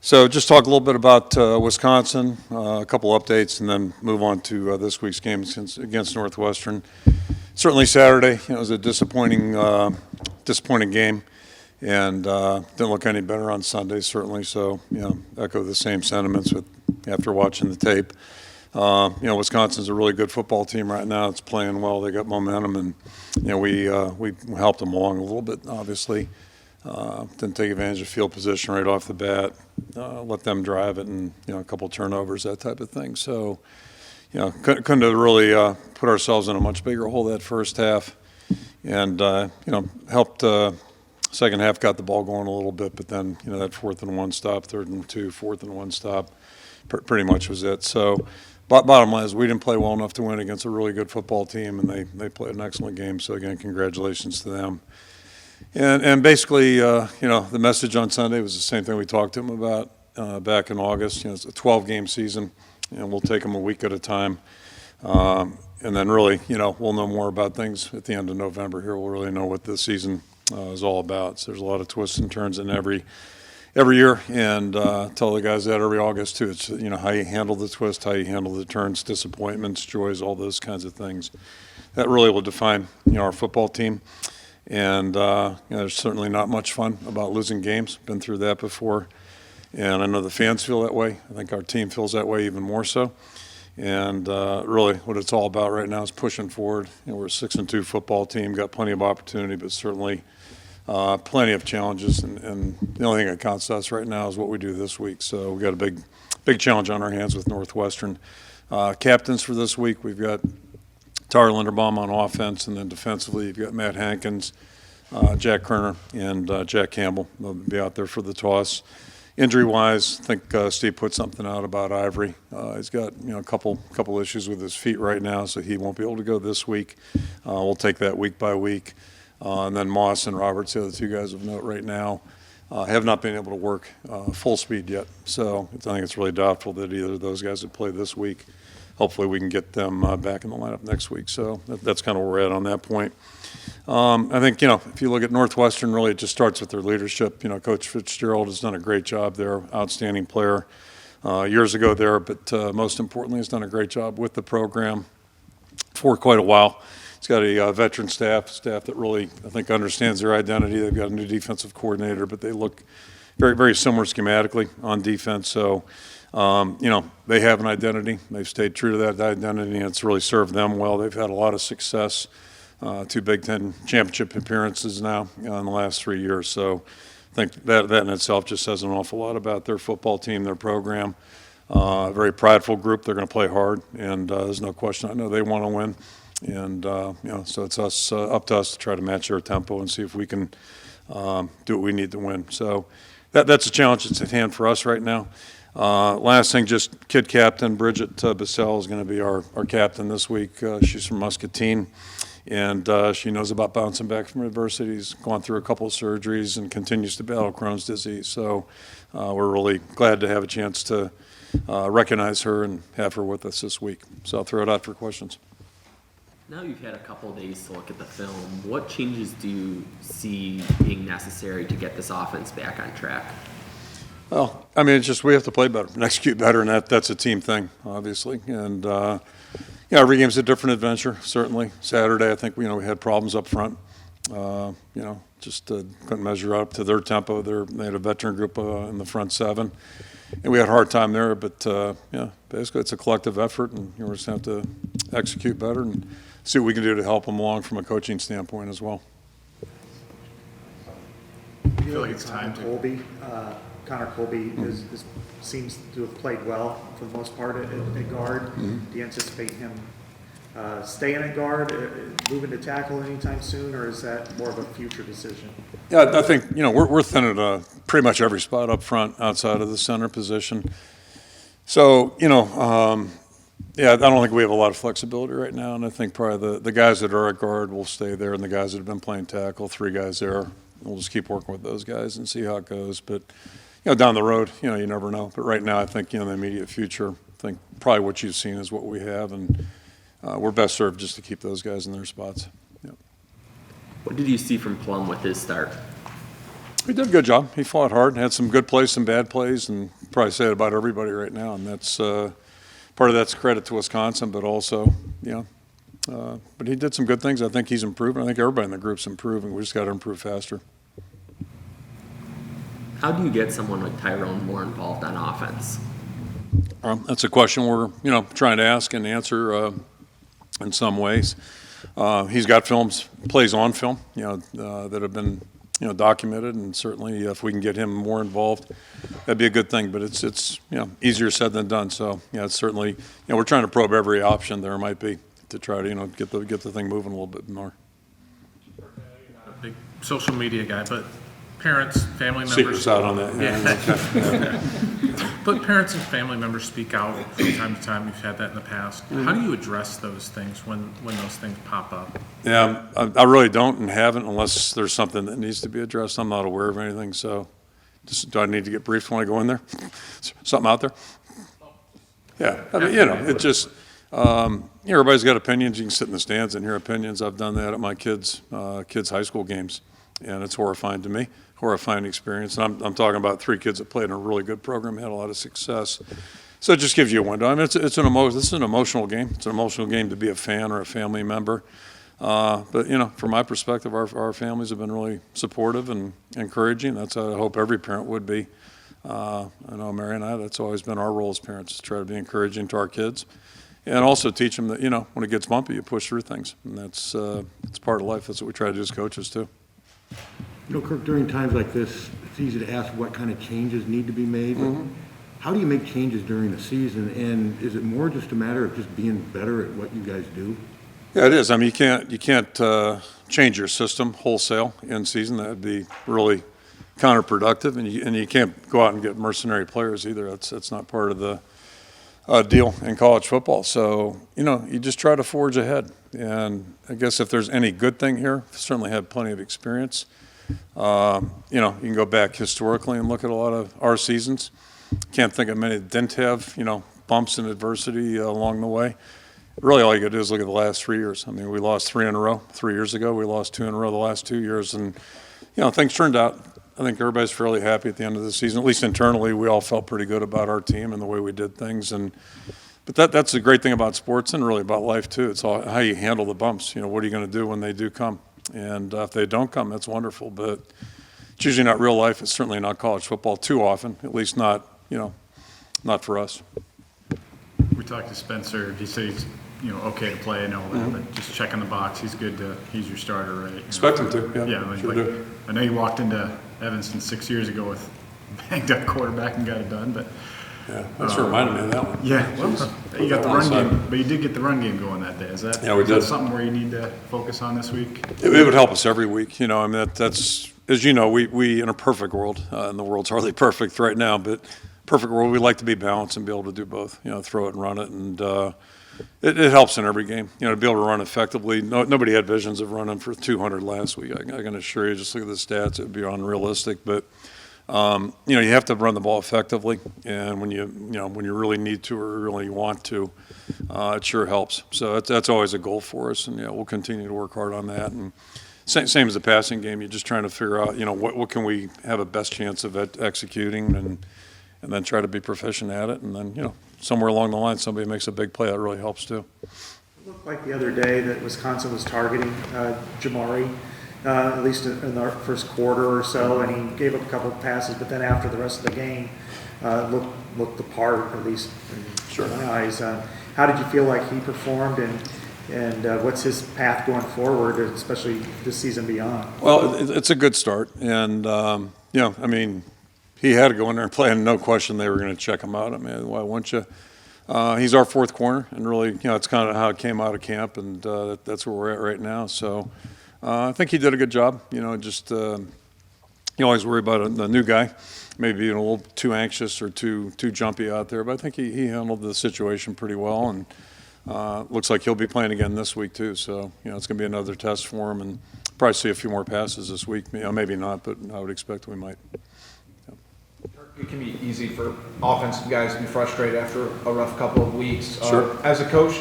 So just talk a little bit about Wisconsin, a couple updates, and then move on to this week's game against Northwestern. Certainly Saturday, it was a disappointing game, and didn't look any better on Sunday, certainly. So, echo the same sentiments after watching the tape. Wisconsin's a really good football team right now. It's playing well. They got momentum, and we helped them along a little bit, obviously. Didn't take advantage of field position right off the bat. Let them drive it, and a couple turnovers, that type of thing. So, couldn't have really put ourselves in a much bigger hole that first half, and helped. Second half got the ball going a little bit, but then that 4th and 1 stop, 3rd and 2, 4th and 1 stop, pretty much was it. So, bottom line is we didn't play well enough to win against a really good football team, and they played an excellent game. So again, congratulations to them. And basically, the message on Sunday was the same thing we talked to them about back in August. It's a 12-game season, and we'll take them a week at a time. And then really, we'll know more about things at the end of November here. We'll really know what the season is all about. So there's a lot of twists and turns in every year, and tell the guys that every August too. It's how you handle the twist, how you handle the turns, disappointments, joys, all those kinds of things. That really will define our football team. And there's certainly not much fun about losing games. Been through that before, and I know the fans feel that way. I think our team feels that way even more so. And really, what it's all about right now is pushing forward. We're a 6-2 football team, got plenty of opportunity, but certainly plenty of challenges. And the only thing that counts to us right now is what we do this week. So we got a big challenge on our hands with Northwestern. Captains for this week, we've got Tyler Linderbaum on offense, and then defensively you've got Matt Hankins, Jack Kerner, and Jack Campbell. They'll be out there for the toss. Injury-wise, I think Steve put something out about Ivory. He's got a couple issues with his feet right now, so he won't be able to go this week. We'll take that week by week. And then Moss and Roberts, the other two guys of note right now, have not been able to work full speed yet. So I think it's really doubtful that either of those guys would play this week. Hopefully we can get them back in the lineup next week. So that's kind of where we're at on that point. I think, if you look at Northwestern, really it just starts with their leadership. Coach Fitzgerald has done a great job there, outstanding player years ago there, but most importantly has done a great job with the program for quite a while. He's got a veteran staff that really, I think, understands their identity. They've got a new defensive coordinator, but they look very, very similar schematically on defense. So, they have an identity. They've stayed true to that identity, and it's really served them well. They've had a lot of success, 2 Big Ten championship appearances now in the last 3 years. So I think that in itself just says an awful lot about their football team, their program. A very prideful group. They're going to play hard, and there's no question. I know they want to win. And, so it's up to us to try to match their tempo and see if we can do what we need to win. So that's a challenge that's at hand for us right now. Last thing, just kid captain, Bridget Bissell is going to be our captain this week. She's from Muscatine, and she knows about bouncing back from adversity. She's gone through a couple of surgeries and continues to battle Crohn's disease. So we're really glad to have a chance to recognize her and have her with us this week. So I'll throw it out for questions. Now you've had a couple of days to look at the film. What changes do you see being necessary to get this offense back on track? Well, it's just we have to play better and execute better, and that's a team thing, obviously. And, every game's a different adventure, certainly. Saturday, I think, we had problems up front. Just couldn't measure up to their tempo. They had a veteran group in the front 7. And we had a hard time there, but, basically it's a collective effort, and we're just going to have to execute better and see what we can do to help them along from a coaching standpoint as well. I feel like it's time to Connor Colby seems to have played well for the most part at guard. Mm-hmm. Do you anticipate him staying at guard, moving to tackle anytime soon, or is that more of a future decision? Yeah, I think, we're thin at pretty much every spot up front outside of the center position. So, I don't think we have a lot of flexibility right now, and I think probably the guys that are at guard will stay there, and the guys that have been playing tackle, 3 guys there, we'll just keep working with those guys and see how it goes. But, down the road, you never know. But right now, I think, in the immediate future, I think probably what you've seen is what we have, and we're best served just to keep those guys in their spots. Yep. What did you see from Plum with his start? He did a good job. He fought hard, had some good plays, some bad plays, and probably say it about everybody right now. And that's part of that's credit to Wisconsin, but also, but he did some good things. I think he's improving. I think everybody in the group's improving. We just got to improve faster. How do you get someone like Tyrone more involved on offense? That's a question we're trying to ask and answer in some ways. He's got plays on film, that have been documented, and certainly if we can get him more involved, that'd be a good thing. But it's easier said than done. So it's certainly we're trying to probe every option there might be to try to get the thing moving a little bit more. A big social media guy, but parents, family members. Secrets out on that. Yeah. But parents and family members speak out from time to time. You've had that in the past. How do you address those things when those things pop up? Yeah, I really don't and haven't unless there's something that needs to be addressed. I'm not aware of anything. So, do I need to get briefed when I go in there? Something out there? Yeah, I mean, it just everybody's got opinions. You can sit in the stands and hear opinions. I've done that at my kids' high school games, and it's horrifying to me. Horrifying experience. And I'm talking about 3 kids that played in a really good program, had a lot of success. So it just gives you a window. I mean, this is an emotional game. It's an emotional game to be a fan or a family member. But from my perspective, our families have been really supportive and encouraging. That's how I hope every parent would be. I know Mary and I, that's always been our role as parents, to try to be encouraging to our kids. And also teach them that, when it gets bumpy, you push through things. And that's it's part of life. That's what we try to do as coaches, too. Kirk, during times like this, it's easy to ask what kind of changes need to be made. Mm-hmm. How do you make changes during the season, and is it more just a matter of just being better at what you guys do? Yeah, it is. I mean, you can't change your system wholesale in season. That would be really counterproductive, and you can't go out and get mercenary players either. That's not part of the deal in college football. So you just try to forge ahead. And I guess if there's any good thing here, certainly had plenty of experience. You can go back historically and look at a lot of our seasons. Can't think of many that didn't have, bumps and adversity along the way. Really all you got to do is look at the last 3 years. I mean, we lost 3 in a row 3 years ago. We lost 2 in a row the last 2 years. And, things turned out. I think everybody's fairly happy at the end of the season. At least internally, we all felt pretty good about our team and the way we did things. But that's the great thing about sports and really about life, too. It's all how you handle the bumps. What are you going to do when they do come? And if they don't come, that's wonderful. But it's usually not real life. It's certainly not college football too often, at least not for us. We talked to Spencer. He said he's okay to play and all that, but just checking the box. He's good. He's your starter, right? Expect him to. Yeah, Yeah. sure do. I know you walked into Evanston 6 years ago with banged up quarterback and got it done, but Yeah, that's reminded me of that one. yeah, you got the run game, but you did get the run game going that day. Is that Yeah, we is that did. something where you need to focus on this week? It would help us every week. I mean, that's as you know, we in a perfect world, and the world's hardly perfect right now, but perfect world, we like to be balanced and be able to do both. Throw it and run it, and it helps in every game. To be able to run effectively. Nobody had visions of running for 200 last week. I can assure you. Just look at the stats; it would be unrealistic. But you have to run the ball effectively, and when you really need to or really want to, it sure helps. So that's always a goal for us, and we'll continue to work hard on that. And same as the passing game, you're just trying to figure out what can we have a best chance of executing, and then try to be proficient at it, and then somewhere along the line somebody makes a big play, that really helps too. It looked like the other day that Wisconsin was targeting Jamari, at least in the first quarter or so, and he gave up a couple of passes, but then after the rest of the game, looked the part, at least in my eyes. How did you feel like he performed, and what's his path going forward, especially this season beyond? Well, it's a good start, and I mean, he had to go in there and play, and no question they were going to check him out. I mean, why wouldn't you? He's our 4th corner, and really, it's kind of how it came out of camp, and that's where we're at right now. So I think he did a good job. Just you always worry about the new guy, maybe being a little too anxious or too jumpy out there, but I think he handled the situation pretty well, and looks like he'll be playing again this week too. So it's going to be another test for him, and probably see a few more passes this week. Maybe not, but I would expect we might. It can be easy for offensive guys to be frustrated after a rough couple of weeks. Sure. As a coach,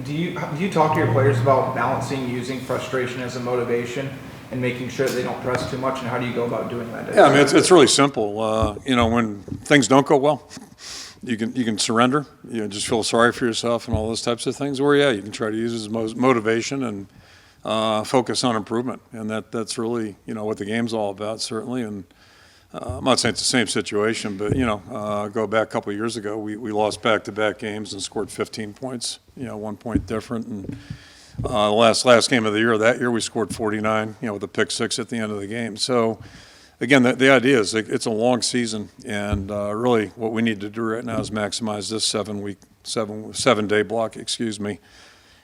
do you talk to your players about balancing using frustration as a motivation and making sure that they don't press too much, and how do you go about doing that? Yeah, I mean, it's really simple. When things don't go well, you can surrender. Just feel sorry for yourself and all those types of things. Or you can try to use it as motivation and focus on improvement. And that's really what the game's all about, certainly. And I'm not saying it's the same situation, but go back a couple of years ago, we lost back-to-back games and scored 15 points. 1 point different. And the last game of the year, that year we scored 49. With a pick six at the end of the game. So. Again, the idea is it's a long season, and really what we need to do right now is maximize this 7-day block, and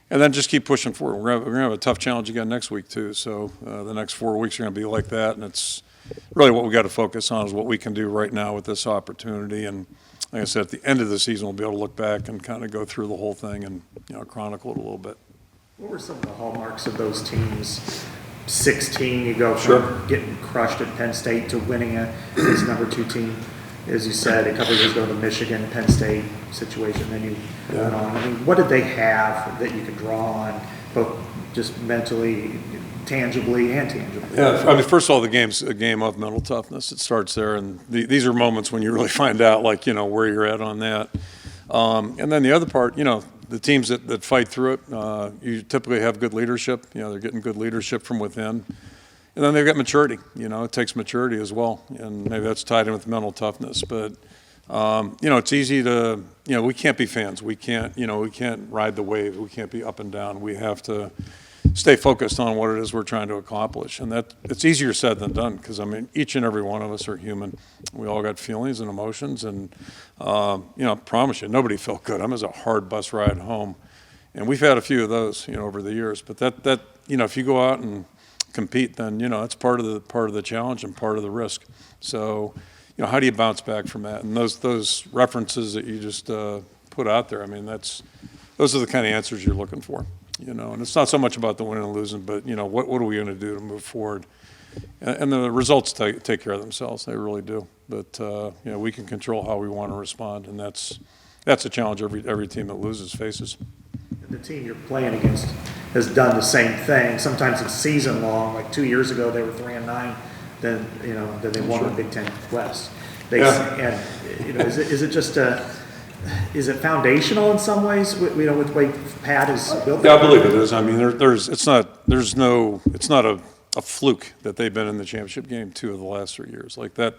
then just keep pushing forward. We're gonna have a tough challenge again next week too. So the next 4 weeks are gonna be like that, and it's really what we got to focus on is what we can do right now with this opportunity. And like I said, at the end of the season, we'll be able to look back and kind of go through the whole thing and chronicle it a little bit. What were some of the hallmarks of those teams? 16, you go from getting crushed at Penn State to winning against number 2 team. As you said, a couple of years ago, the Michigan, Penn State situation, then you went on. I mean, what did they have that you could draw on, both just mentally, tangibly, and tangibly? Yeah, I mean, first of all, the game's a game of mental toughness. It starts there, and these are moments when you really find out, where you're at on that. And then the other part, the teams that fight through it, you typically have good leadership. They're getting good leadership from within. And then they've got maturity. It takes maturity as well. And maybe that's tied in with mental toughness. But, it's easy to, we can't be fans. We can't ride the wave. We can't be up and down. We have to stay focused on what it is we're trying to accomplish. And it's easier said than done because, each and every one of us are human. We all got feelings and emotions. And, I promise you, nobody felt good. It was a hard bus ride home. And we've had a few of those, over the years. But that if you go out and compete, then, it's part of the challenge and part of the risk. So, how do you bounce back from that? And those references that you just put out there, those are the kind of answers you're looking for. And it's not so much about the winning and losing, but, what are we going to do to move forward? And the results take care of themselves. They really do. But, we can control how we want to respond, and that's a challenge every team that loses faces. The team you're playing against has done the same thing. Sometimes it's season long. Like 2 years ago, they were 3-9. Then they won the Big Ten West. Is it just is it foundational in some ways? With the way Pat is built. Yeah, I believe it is. It's not a fluke that they've been in the championship game 2 of the last 3 years like that.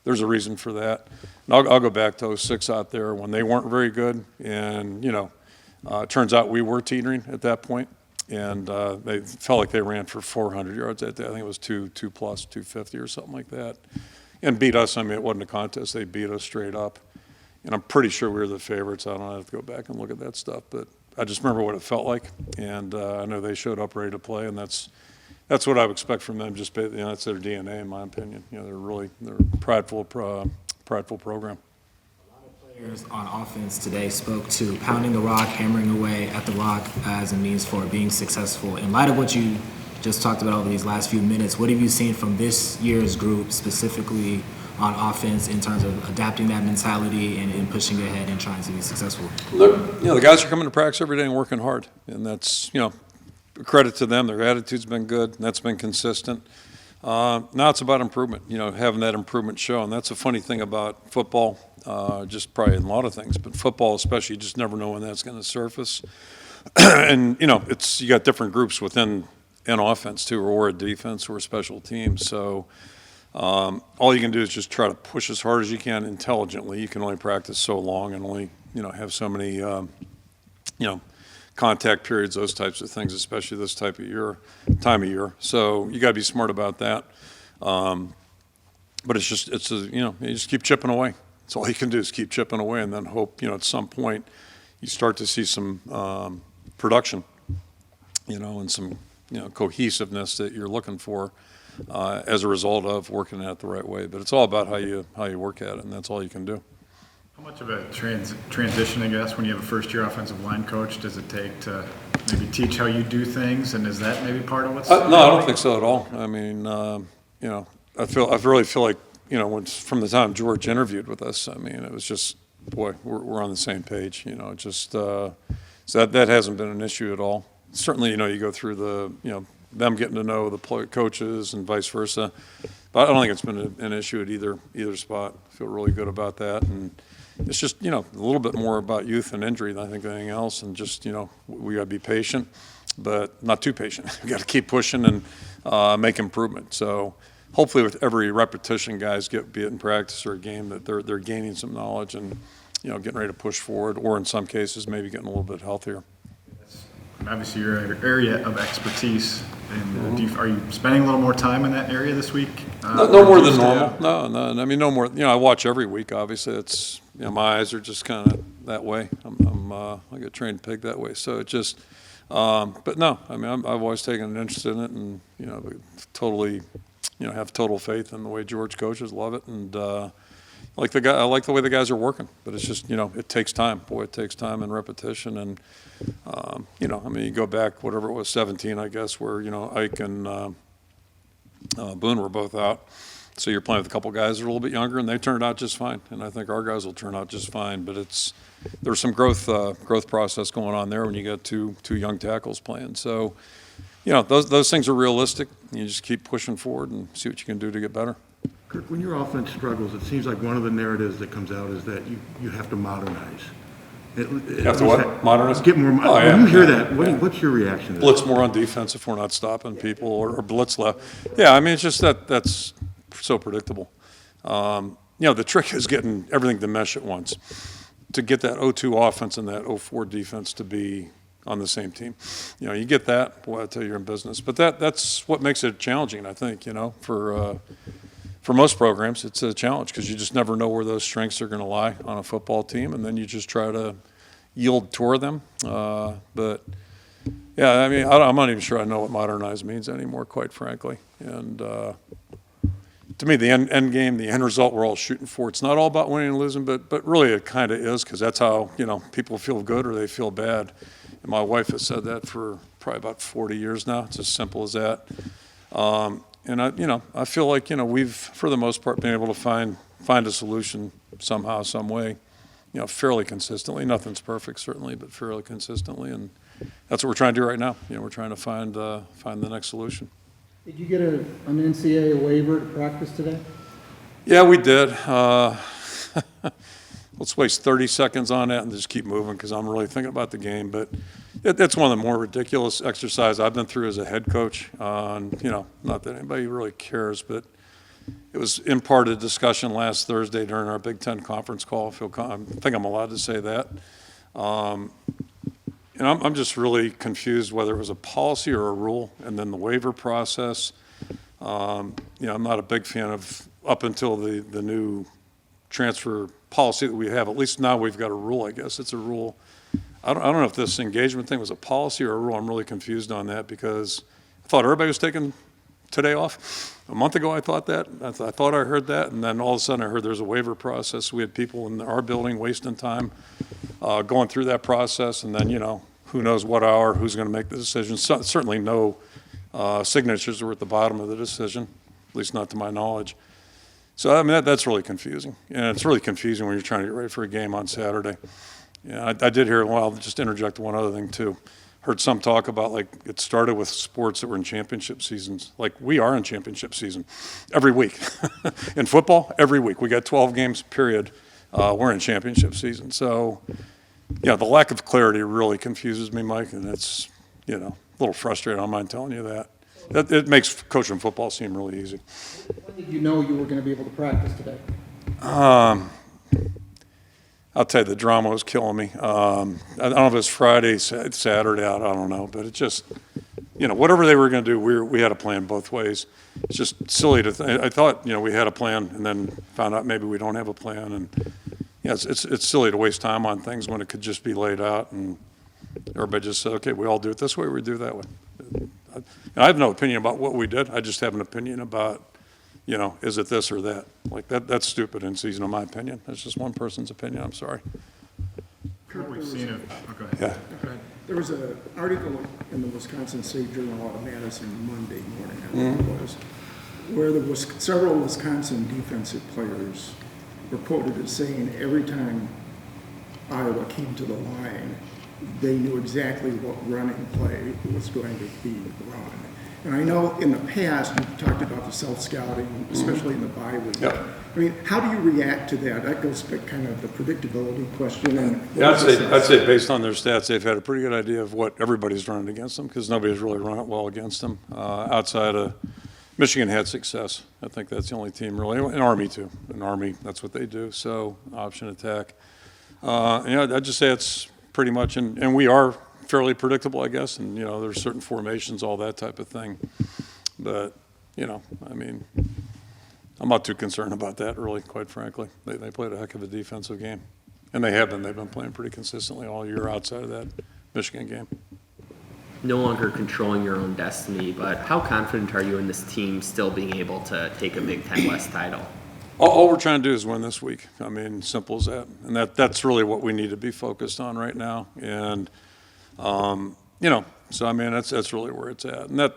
There's a reason for that. And I'll go back to 06 out there when they weren't very good, and it turns out we were teetering at that point, and they felt like they ran for 400 yards that day. I think it was 2 plus 250 or something like that, and beat us. It wasn't a contest. They beat us straight up. And I'm pretty sure we were the favorites. I don't have to go back and look at that stuff, but I just remember what it felt like. And I know they showed up ready to play, and that's what I would expect from them. Just that's their DNA, in my opinion. They're a prideful program. A lot of players on offense today spoke to pounding the rock, hammering away at the rock as a means for being successful. In light of what you just talked about over these last few minutes, what have you seen from this year's group specifically on offense in terms of adapting that mentality and pushing ahead and trying to be successful? The guys are coming to practice every day and working hard, and that's a credit to them. Their attitude's been good, and that's been consistent. Now it's about improvement. Having that improvement show, and that's a funny thing about football. Just probably in a lot of things, but football especially, you just never know when that's going to surface. And you got different groups within an offense too, or a defense, or special teams. So. All you can do is just try to push as hard as you can intelligently. You can only practice so long and only, have so many, contact periods, those types of things, especially this time of year. So you got to be smart about that. But you just keep chipping away. That's all you can do is keep chipping away, and then hope, at some point you start to see some production, and some, cohesiveness that you're looking for. As a result of working at it the right way. But it's all about how you work at it, and that's all you can do. How much of a transition, I guess, when you have a first-year offensive line coach, does it take to maybe teach how you do things, and is that maybe part of what's... No, I don't think so at all. I really feel like, from the time George interviewed with us, it was just, boy, we're on the same page. So that hasn't been an issue at all. Certainly, you go through the, them getting to know the coaches and vice versa. But I don't think it's been an issue at either spot. I feel really good about that. And it's just, a little bit more about youth and injury than I think anything else. And just, we got to be patient, but not too patient. We got to keep pushing and make improvement. So hopefully with every repetition guys be it in practice or a game, that they're gaining some knowledge and, getting ready to push forward, or in some cases maybe getting a little bit healthier. And obviously, your area of expertise, and are you spending a little more time in that area this week? No more than normal. No. I mean, no more. I watch every week. Obviously, it's my eyes are just kind of that way. I'm like a trained pig that way. So it just, but no. I mean, I've always taken an interest in it, and totally, have total faith in the way George coaches. Love it, and I like the way the guys are working. But it's just, it takes time. Boy, it takes time and repetition, and you go back, whatever it was, 17, I guess, where, Ike and Boone were both out. So you're playing with a couple guys that are a little bit younger, and they turned out just fine. And I think our guys will turn out just fine. But there's some growth process going on there when you got two young tackles playing. So, those things are realistic. You just keep pushing forward and see what you can do to get better. Kirk, when your offense struggles, it seems like one of the narratives that comes out is that you have to modernize. You have to what? Modernize? Get more. Oh, yeah. When you hear that, what's your reaction to that? Blitz more on defense if we're not stopping people, or blitz left. Yeah, I mean, it's just that's so predictable. The trick is getting everything to mesh at once. To get that 0-2 offense and that 0-4 defense to be on the same team. You get that, boy, I tell you, you're in business. But that's what makes it challenging, I think, for most programs, it's a challenge because you just never know where those strengths are going to lie on a football team, and then you just try to yield toward them. But, yeah, I mean, I'm not even sure I know what modernize means anymore, quite frankly. And to me, the end game, the end result we're all shooting for, it's not all about winning and losing, but really it kind of is, because that's how, people feel good or they feel bad. And my wife has said that for probably about 40 years now. It's as simple as that. And I feel like, we've, for the most part, been able to find a solution somehow, some way, fairly consistently. Nothing's perfect, certainly, but fairly consistently. And that's what we're trying to do right now. We're trying to find the next solution. Did you get an NCAA waiver to practice today? Yeah, we did. Let's waste 30 seconds on that and just keep moving, because I'm really thinking about the game. But it's one of the more ridiculous exercises I've been through as a head coach. Not that anybody really cares, but it was in part of discussion last Thursday during our Big Ten conference call. I think I'm allowed to say that. I'm just really confused whether it was a policy or a rule, and then the waiver process. I'm not a big fan of, up until the new transfer policy that we have. At least now we've got a rule, I guess. It's a rule. I don't know if this engagement thing was a policy or a rule. I'm really confused on that, because I thought everybody was taking today off. A month ago I thought that. I thought I heard that, and then all of a sudden I heard there's a waiver process. We had people in our building wasting time going through that process, and then, who knows what hour, who's going to make the decision. Certainly no signatures were at the bottom of the decision, at least not to my knowledge. So, I mean, that's really confusing. And it's really confusing when you're trying to get ready for a game on Saturday. I did hear, well, just interject one other thing too. Heard some talk about, like, it started with sports that were in championship seasons. Like, we are in championship season every week. In football, every week. We got 12 games, period. We're in championship season. So, the lack of clarity really confuses me, Mike, and it's, a little frustrating. I don't mind telling you that. It makes coaching football seem really easy. When did you know you were going to be able to practice today? I'll tell you, the drama was killing me. I don't know if it was Friday, Saturday, I don't know. But it just, whatever they were going to do, we had a plan both ways. It's just silly to I thought, we had a plan, and then found out maybe we don't have a plan. And, it's silly to waste time on things when it could just be laid out. And everybody just said, okay, we all do it this way, we do it that way. And I have no opinion about what we did. I just have an opinion about, is it this or that? Like, that's stupid in season, in my opinion. That's just one person's opinion. I'm sorry. We've seen it. Go ahead. Yeah. There was an article in the Wisconsin State Journal out of Madison Monday morning, I think it was, where several Wisconsin defensive players were quoted as saying every time Iowa came to the line, they knew exactly what running play was going to be run. And I know in the past, you talked about the self-scouting, especially in the bye week. Yep. I mean, how do you react to that? That goes to kind of the predictability question. And Yeah, I'd say based on their stats, they've had a pretty good idea of what everybody's running against them because nobody's really run it well against them. Outside of Michigan had success. I think that's the only team really. And Army too. In Army, that's what they do. So option attack. I'd just say it's pretty much, and we are fairly predictable, I guess. And there's certain formations, all that type of thing. But I'm not too concerned about that, really, quite frankly. They played a heck of a defensive game. And they have been. They've been playing pretty consistently all year outside of that Michigan game. No longer controlling your own destiny, but how confident are you in this team still being able to take a Big Ten West title? All we're trying to do is win this week. Simple as that. And that's really what we need to be focused on right now. And, that's really where it's at. And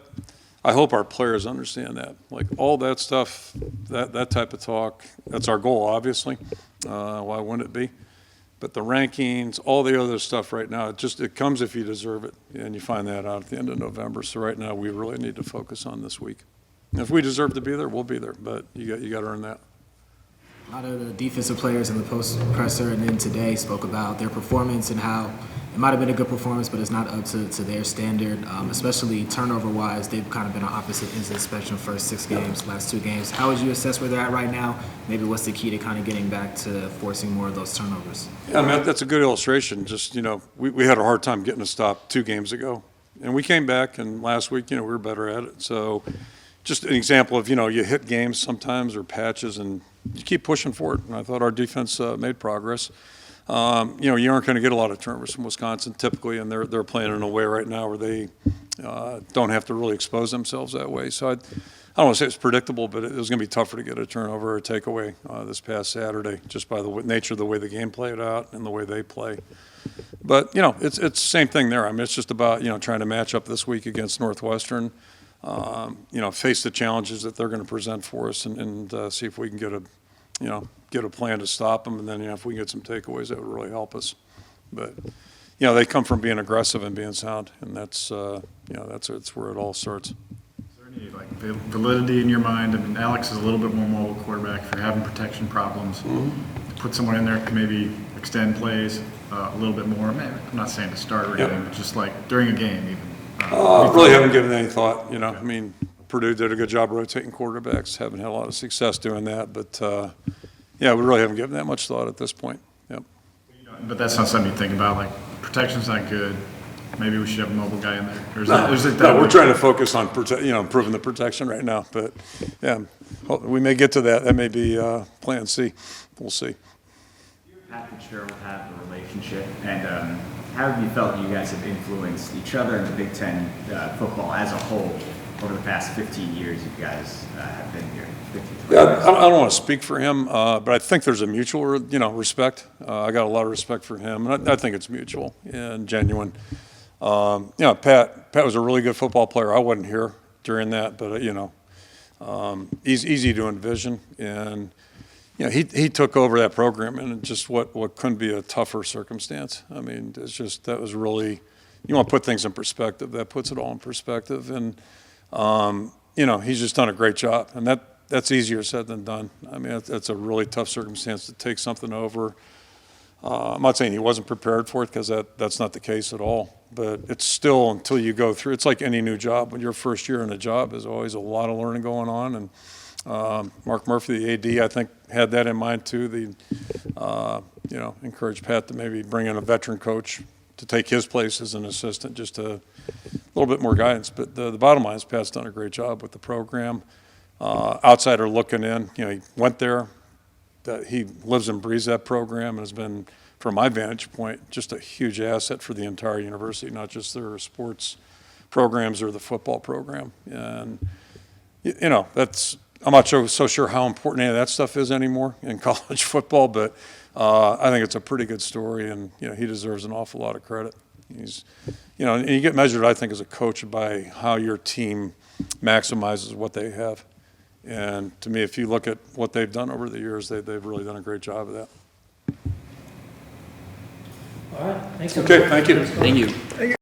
I hope our players understand that. Like all that stuff, that type of talk, that's our goal, obviously. Why wouldn't it be? But the rankings, all the other stuff right now, it comes if you deserve it. And you find that out at the end of November. So right now we really need to focus on this week. And if we deserve to be there, we'll be there. But you got to earn that. A lot of the defensive players in the post presser and then today spoke about their performance and how it might have been a good performance, but it's not up to their standard, especially turnover-wise. They've kind of been on opposite ends of the spectrum first 6 games, last 2 games. How would you assess where they're at right now? Maybe what's the key to kind of getting back to forcing more of those turnovers? Yeah, that's a good illustration. Just, we had a hard time getting a stop 2 games ago. And we came back, and last week, we were better at it. So just an example of, you hit games sometimes or patches, and you keep pushing forward. And I thought our defense made progress. You aren't going to get a lot of turnovers from Wisconsin typically, and they're playing in a way right now where they don't have to really expose themselves that way. So I don't want to say it's predictable, but it was going to be tougher to get a turnover or a takeaway this past Saturday just by the nature of the way the game played out and the way they play. But, it's the same thing there. It's just about, trying to match up this week against Northwestern, face the challenges that they're going to present for us and see if we can get a plan to stop them. And then, if we can get some takeaways, that would really help us. But, they come from being aggressive and being sound, and that's where it all starts. Is there any validity in your mind? Alex is a little bit more mobile quarterback. If you're having protection problems, put someone in there that can maybe extend plays a little bit more. I'm not saying to start or anything, but just like during a game even. Really haven't given any thought. Purdue did a good job rotating quarterbacks. Haven't had a lot of success doing that, but we really haven't given that much thought at this point. Yep. But that's not something you think about. Like protection's not good. Maybe we should have a mobile guy in there. No, we're trying to focus on improving the protection right now. But we may get to that. That may be Plan C. We'll see. You and Pat Fitzgerald have a relationship, and how have you felt you guys have influenced each other in the Big Ten football as a whole over the past 15 years you guys have been here? I don't want to speak for him, but I think there's a mutual, respect. I got a lot of respect for him, and I think it's mutual and genuine. Pat was a really good football player. I wasn't here during that, but he's easy to envision, and he took over that program in just what couldn't be a tougher circumstance. That was really, you want to put things in perspective. That puts it all in perspective, and he's just done a great job, and that's easier said than done. That's a really tough circumstance to take something over. I'm not saying he wasn't prepared for it because that's not the case at all. But it's still until you go through. It's like any new job. When your first year in a job, there's always a lot of learning going on. And Mark Murphy, the AD, I think had that in mind too. Encouraged Pat to maybe bring in a veteran coach to take his place as an assistant, just a little bit more guidance. But the bottom line is Pat's done a great job with the program. Outsider looking in, he went there. He lives and breathes that program and has been, from my vantage point, just a huge asset for the entire university, not just their sports programs or the football program. And, I'm not so sure how important any of that stuff is anymore in college football, but I think it's a pretty good story, and, he deserves an awful lot of credit. He's, and you get measured, I think, as a coach by how your team maximizes what they have. And to me, if you look at what they've done over the years, they've really done a great job of that. All right, thanks. Okay, thank you. Thank you.